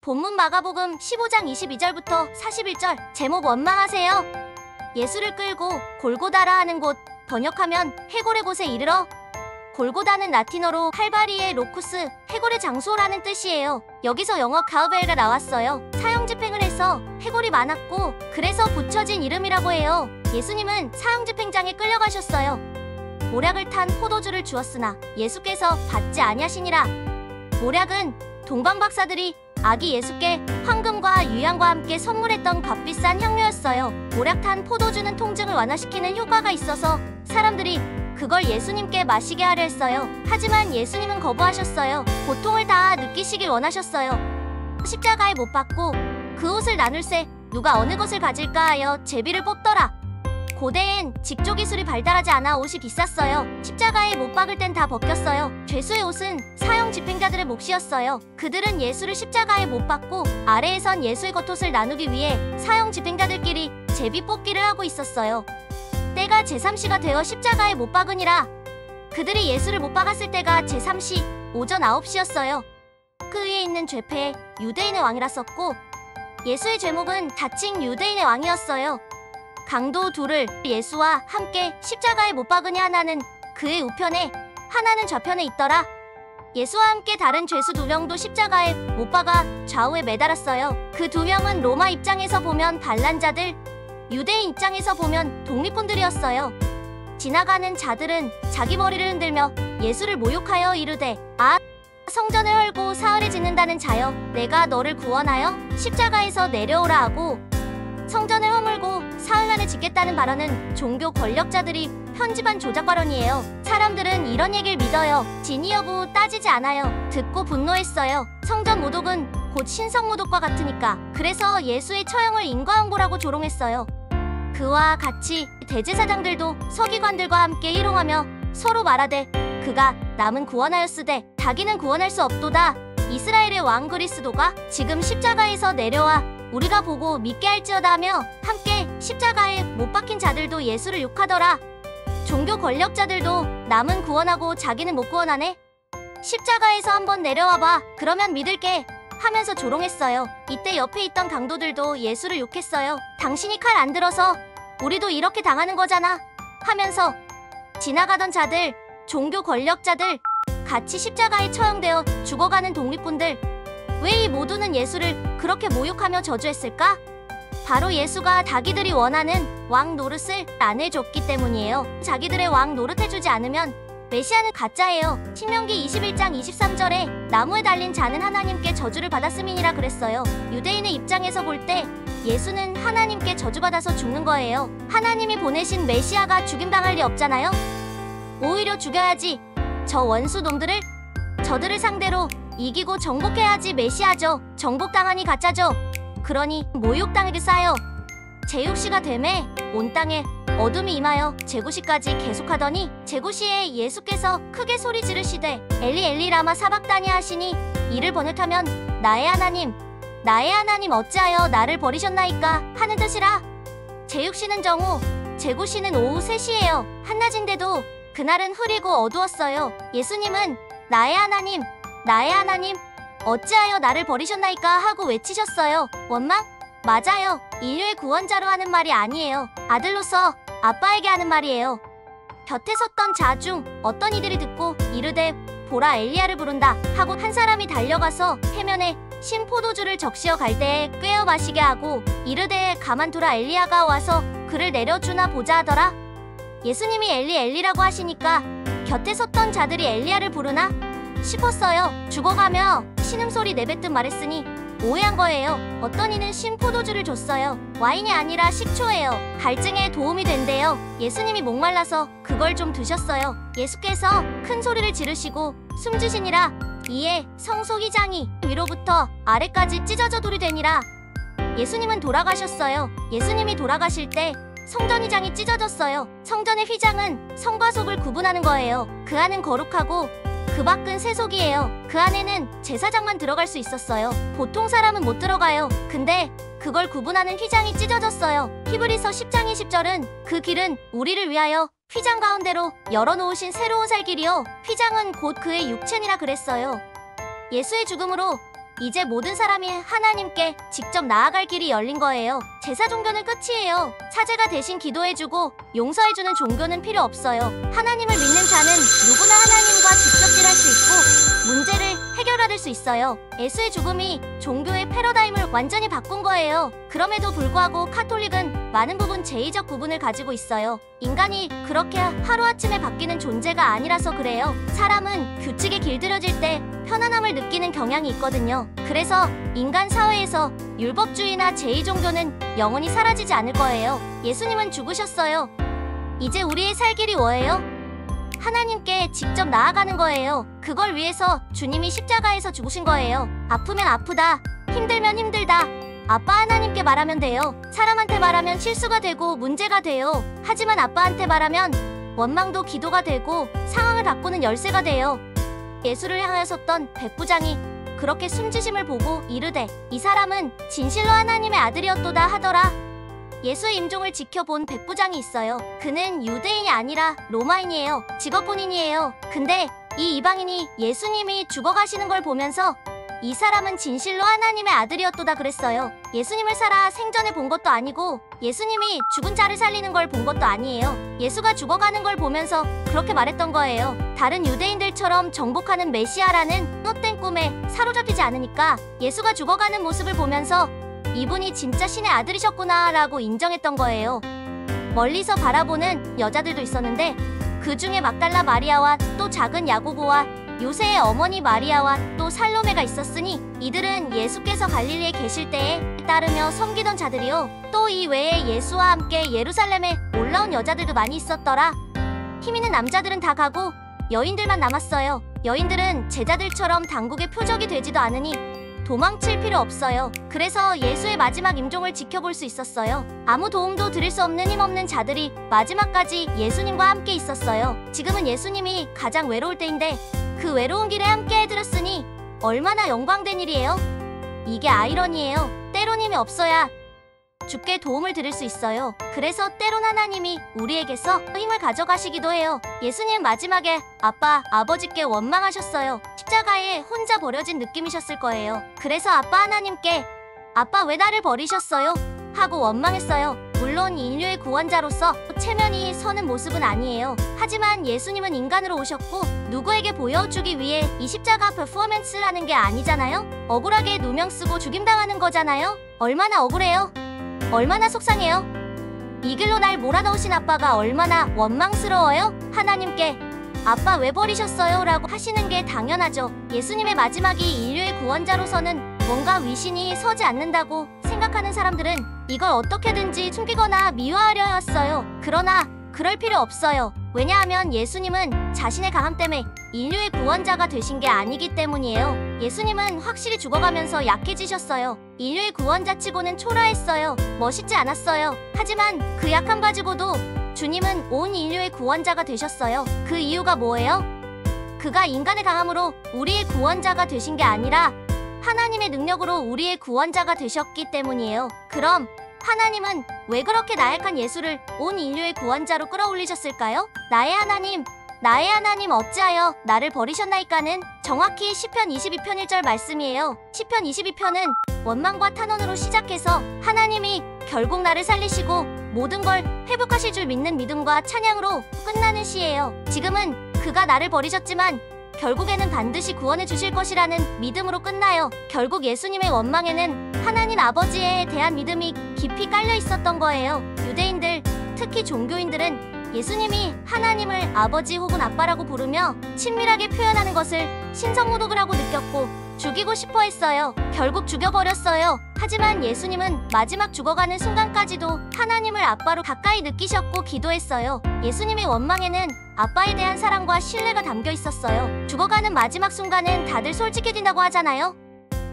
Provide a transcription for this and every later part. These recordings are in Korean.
본문 마가복음 15장 22절부터 41절. 제목 원망하세요. 예수를 끌고 골고다라 하는 곳, 번역하면 해골의 곳에 이르러. 골고다는 라틴어로 칼바리의 로쿠스, 해골의 장소라는 뜻이에요. 여기서 영어 가우벨가 나왔어요. 사형 집행을 해서 해골이 많았고 그래서 붙여진 이름이라고 해요. 예수님은 사형 집행장에 끌려가셨어요. 모략을 탄 포도주를 주었으나 예수께서 받지 아니하시니라. 모략은 동방박사들이 아기 예수께 황금과 유향과 함께 선물했던 값비싼 향료였어요. 모략 탄 포도주는 통증을 완화시키는 효과가 있어서 사람들이 그걸 예수님께 마시게 하려 했어요. 하지만 예수님은 거부하셨어요. 고통을 다 느끼시길 원하셨어요. 십자가에 못 박고 그 옷을 나눌새 누가 어느 것을 가질까 하여 제비를 뽑더라. 고대엔 직조 기술이 발달하지 않아 옷이 비쌌어요. 십자가에 못 박을 땐 다 벗겼어요. 죄수의 옷은 사형 집행자들의 몫이었어요. 그들은 예수를 십자가에 못 박고 아래에선 예수의 겉옷을 나누기 위해 사형 집행자들끼리 제비 뽑기를 하고 있었어요. 때가 제3시가 되어 십자가에 못 박으니라. 그들이 예수를 못 박았을 때가 제3시 오전 9시였어요. 그 위에 있는 죄패에 유대인의 왕이라 썼고 예수의 죄목은 자칭 유대인의 왕이었어요. 강도 둘을 예수와 함께 십자가에 못 박으니 하나는 그의 우편에 하나는 좌편에 있더라. 예수와 함께 다른 죄수 2명도 십자가에 못 박아 좌우에 매달았어요. 그 2명은 로마 입장에서 보면 반란자들, 유대인 입장에서 보면 독립군들이었어요. 지나가는 자들은 자기 머리를 흔들며 예수를 모욕하여 이르되, 아, 성전을 헐고 사흘에 짓는다는 자여, 내가 너를 구원하여 십자가에서 내려오라 하고 성전을 허물고 사흘만에 짓겠다는 발언은 종교 권력자들이 편집한 조작 발언이에요. 사람들은 이런 얘기를 믿어요. 진위 여부 따지지 않아요. 듣고 분노했어요. 성전 모독은 곧 신성 모독과 같으니까. 그래서 예수의 처형을 인과응보라고 조롱했어요. 그와 같이 대제사장들도 서기관들과 함께 희롱하며 서로 말하되 그가 남은 구원하였으되 자기는 구원할 수 없도다. 이스라엘의 왕 그리스도가 지금 십자가에서 내려와 우리가 보고 믿게 할지어다 하며 함께 십자가에 못 박힌 자들도 예수를 욕하더라. 종교 권력자들도 남은 구원하고 자기는 못 구원하네. 십자가에서 한번 내려와봐. 그러면 믿을게. 하면서 조롱했어요. 이때 옆에 있던 강도들도 예수를 욕했어요. 당신이 칼 안 들어서 우리도 이렇게 당하는 거잖아. 하면서 지나가던 자들, 종교 권력자들, 같이 십자가에 처형되어 죽어가는 독립군들, 왜 이 모두는 예수를 그렇게 모욕하며 저주했을까? 바로 예수가 자기들이 원하는 왕 노릇을 안 해줬기 때문이에요. 자기들의 왕 노릇해주지 않으면 메시아는 가짜예요. 신명기 21장 23절에 나무에 달린 자는 하나님께 저주를 받았음이니라 그랬어요. 유대인의 입장에서 볼 때 예수는 하나님께 저주받아서 죽는 거예요. 하나님이 보내신 메시아가 죽임당할 리 없잖아요. 오히려 죽여야지. 저 원수 놈들을, 저들을 상대로 이기고 정복해야지 메시아죠. 정복당하니 가짜죠. 그러니 모욕당하게 싸요. 제6시가 되매 온 땅에 어둠이 임하여 제9시까지 계속하더니 제9시에 예수께서 크게 소리 지르시되 엘리 엘리 라마 사박다니 하시니 이를 번역하면 나의 하나님, 나의 하나님 어찌하여 나를 버리셨나이까 하는 뜻이라. 제6시는 정오, 제9시는 오후 3시예요. 한낮인데도 그날은 흐리고 어두웠어요. 예수님은 나의 하나님, 나의 하나님 어찌하여 나를 버리셨나이까 하고 외치셨어요. 원망? 맞아요. 인류의 구원자로 하는 말이 아니에요. 아들로서 아빠에게 하는 말이에요. 곁에 섰던 자 중 어떤 이들이 듣고 이르되 보라 엘리야를 부른다 하고 한 사람이 달려가서 해면에 신 포도주를 적시어 갈대에 꿰어 마시게 하고 이르되 가만두라 엘리야가 와서 그를 내려주나 보자 하더라. 예수님이 엘리 엘리라고 하시니까 곁에 섰던 자들이 엘리야를 부르나 싶었어요. 죽어가며 신음소리 내뱉듯 말했으니 오해한 거예요. 어떤 이는 신 포도주를 줬어요. 와인이 아니라 식초예요. 갈증에 도움이 된대요. 예수님이 목말라서 그걸 좀 드셨어요. 예수께서 큰 소리를 지르시고 숨지시니라. 이에 성소 휘장이 위로부터 아래까지 찢어져 돌이 되니라. 예수님은 돌아가셨어요. 예수님이 돌아가실 때 성전 휘장이 찢어졌어요. 성전의 휘장은 성과 속을 구분하는 거예요. 그 안은 거룩하고 그 밖은 세속이에요. 그 안에는 제사장만 들어갈 수 있었어요. 보통 사람은 못 들어가요. 근데 그걸 구분하는 휘장이 찢어졌어요. 히브리서 10장 20절은 그 길은 우리를 위하여 휘장 가운데로 열어놓으신 새로운 살 길이요 휘장은 곧 그의 육체니라 그랬어요. 예수의 죽음으로 이제 모든 사람이 하나님께 직접 나아갈 길이 열린 거예요. 제사 종교는 끝이에요. 사제가 대신 기도해주고 용서해주는 종교는 필요 없어요. 하나님을 믿는 자는 누구나 하나님과 직접질할 수 있고 문제를 해결받을 수 있어요. 예수의 죽음이 종교의 패러다임을 완전히 바꾼 거예요. 그럼에도 불구하고 카톨릭은 많은 부분 제의적 구분을 가지고 있어요. 인간이 그렇게 하루아침에 바뀌는 존재가 아니라서 그래요. 사람은 규칙에 길들여질 때 편안함을 느끼는 경향이 있거든요. 그래서 인간 사회에서 율법주의나 제의 종교는 영원히 사라지지 않을 거예요. 예수님은 죽으셨어요. 이제 우리의 살 길이 뭐예요? 하나님께 직접 나아가는 거예요. 그걸 위해서 주님이 십자가에서 죽으신 거예요. 아프면 아프다, 힘들면 힘들다. 아빠 하나님께 말하면 돼요. 사람한테 말하면 실수가 되고 문제가 돼요. 하지만 아빠한테 말하면 원망도 기도가 되고 상황을 바꾸는 열쇠가 돼요. 예수를 향하여 섰던 백부장이 그렇게 숨지심을 보고 이르되 이 사람은 진실로 하나님의 아들이었도다 하더라. 예수의 임종을 지켜본 백부장이 있어요. 그는 유대인이 아니라 로마인이에요. 직업군인이에요. 근데 이 이방인이 예수님이 죽어가시는 걸 보면서 이 사람은 진실로 하나님의 아들이었도다 그랬어요. 예수님을 살아 생전에 본 것도 아니고 예수님이 죽은 자를 살리는 걸 본 것도 아니에요. 예수가 죽어가는 걸 보면서 그렇게 말했던 거예요. 다른 유대인들처럼 정복하는 메시아라는 헛된 꿈에 사로잡히지 않으니까 예수가 죽어가는 모습을 보면서 이분이 진짜 신의 아들이셨구나 라고 인정했던 거예요. 멀리서 바라보는 여자들도 있었는데 그 중에 막달라 마리아와 또 작은 야고보와 요새의 어머니 마리아와 또 살로메가 있었으니 이들은 예수께서 갈릴리에 계실 때에 따르며 섬기던 자들이요. 또 이 외에 예수와 함께 예루살렘에 올라온 여자들도 많이 있었더라. 힘 있는 남자들은 다 가고 여인들만 남았어요. 여인들은 제자들처럼 당국의 표적이 되지도 않으니 도망칠 필요 없어요. 그래서 예수의 마지막 임종을 지켜볼 수 있었어요. 아무 도움도 드릴 수 없는 힘없는 자들이 마지막까지 예수님과 함께 있었어요. 지금은 예수님이 가장 외로울 때인데 그 외로운 길에 함께 해드렸으니 얼마나 영광된 일이에요? 이게 아이러니예요. 때론 힘이 없어야 주께 도움을 드릴 수 있어요. 그래서 때론 하나님이 우리에게서 힘을 가져가시기도 해요. 예수님 마지막에 아빠, 아버지께 원망하셨어요. 십자가에 혼자 버려진 느낌이셨을 거예요. 그래서 아빠 하나님께 아빠 왜 나를 버리셨어요? 하고 원망했어요. 물론 인류의 구원자로서 체면이 서는 모습은 아니에요. 하지만 예수님은 인간으로 오셨고 누구에게 보여주기 위해 이 십자가 퍼포먼스를 하는 게 아니잖아요. 억울하게 누명 쓰고 죽임당하는 거잖아요. 얼마나 억울해요? 얼마나 속상해요? 이 길로 날 몰아넣으신 아빠가 얼마나 원망스러워요? 하나님께 아빠 왜 버리셨어요? 라고 하시는 게 당연하죠. 예수님의 마지막이 인류의 구원자로서는 뭔가 위신이 서지 않는다고 생각하는 사람들은 이걸 어떻게든지 숨기거나 미화하려 해왔어요. 그러나 그럴 필요 없어요. 왜냐하면 예수님은 자신의 강함 때문에 인류의 구원자가 되신 게 아니기 때문이에요. 예수님은 확실히 죽어가면서 약해지셨어요. 인류의 구원자치고는 초라했어요. 멋있지 않았어요. 하지만 그 약함 가지고도 주님은 온 인류의 구원자가 되셨어요. 그 이유가 뭐예요? 그가 인간의 강함으로 우리의 구원자가 되신 게 아니라 하나님의 능력으로 우리의 구원자가 되셨기 때문이에요. 그럼 하나님은 왜 그렇게 나약한 예수를 온 인류의 구원자로 끌어올리셨을까요? 나의 하나님 어찌하여 나를 버리셨나이까는 정확히 시편 22편 1절 말씀이에요. 시편 22편은 원망과 탄원으로 시작해서 하나님이 결국 나를 살리시고 모든 걸 회복하실 줄 믿는 믿음과 찬양으로 끝나는 시예요. 지금은 그가 나를 버리셨지만 결국에는 반드시 구원해 주실 것이라는 믿음으로 끝나요. 결국 예수님의 원망에는 하나님 아버지에 대한 믿음이 깊이 깔려 있었던 거예요. 유대인들, 특히 종교인들은 예수님이 하나님을 아버지 혹은 아빠라고 부르며 친밀하게 표현하는 것을 신성모독을 하고 느꼈고 죽이고 싶어 했어요. 결국 죽여버렸어요. 하지만 예수님은 마지막 죽어가는 순간까지도 하나님을 아빠로 가까이 느끼셨고 기도했어요. 예수님의 원망에는 아빠에 대한 사랑과 신뢰가 담겨 있었어요. 죽어가는 마지막 순간은 다들 솔직해진다고 하잖아요.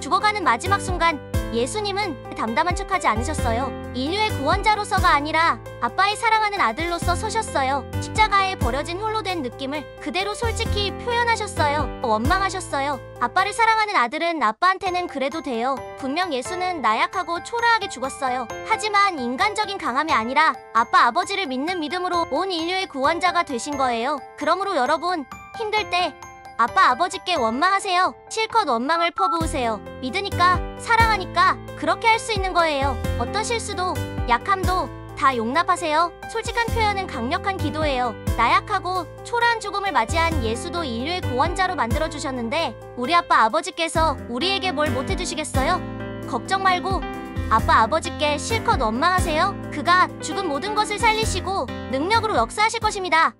죽어가는 마지막 순간 예수님은 담담한 척하지 않으셨어요. 인류의 구원자로서가 아니라 아빠의 사랑하는 아들로서 서셨어요. 십자가에 버려진 홀로 된 느낌을 그대로 솔직히 표현하셨어요. 원망하셨어요. 아빠를 사랑하는 아들은 아빠한테는 그래도 돼요. 분명 예수는 나약하고 초라하게 죽었어요. 하지만 인간적인 강함이 아니라 아빠 아버지를 믿는 믿음으로 온 인류의 구원자가 되신 거예요. 그러므로 여러분, 힘들 때 아빠 아버지께 원망하세요. 실컷 원망을 퍼부으세요. 믿으니까, 사랑하니까 그렇게 할 수 있는 거예요. 어떤 실수도, 약함도 다 용납하세요. 솔직한 표현은 강력한 기도예요. 나약하고 초라한 죽음을 맞이한 예수도 인류의 구원자로 만들어주셨는데 우리 아빠 아버지께서 우리에게 뭘 못해주시겠어요? 걱정 말고 아빠 아버지께 실컷 원망하세요. 그가 죽은 모든 것을 살리시고 능력으로 역사하실 것입니다.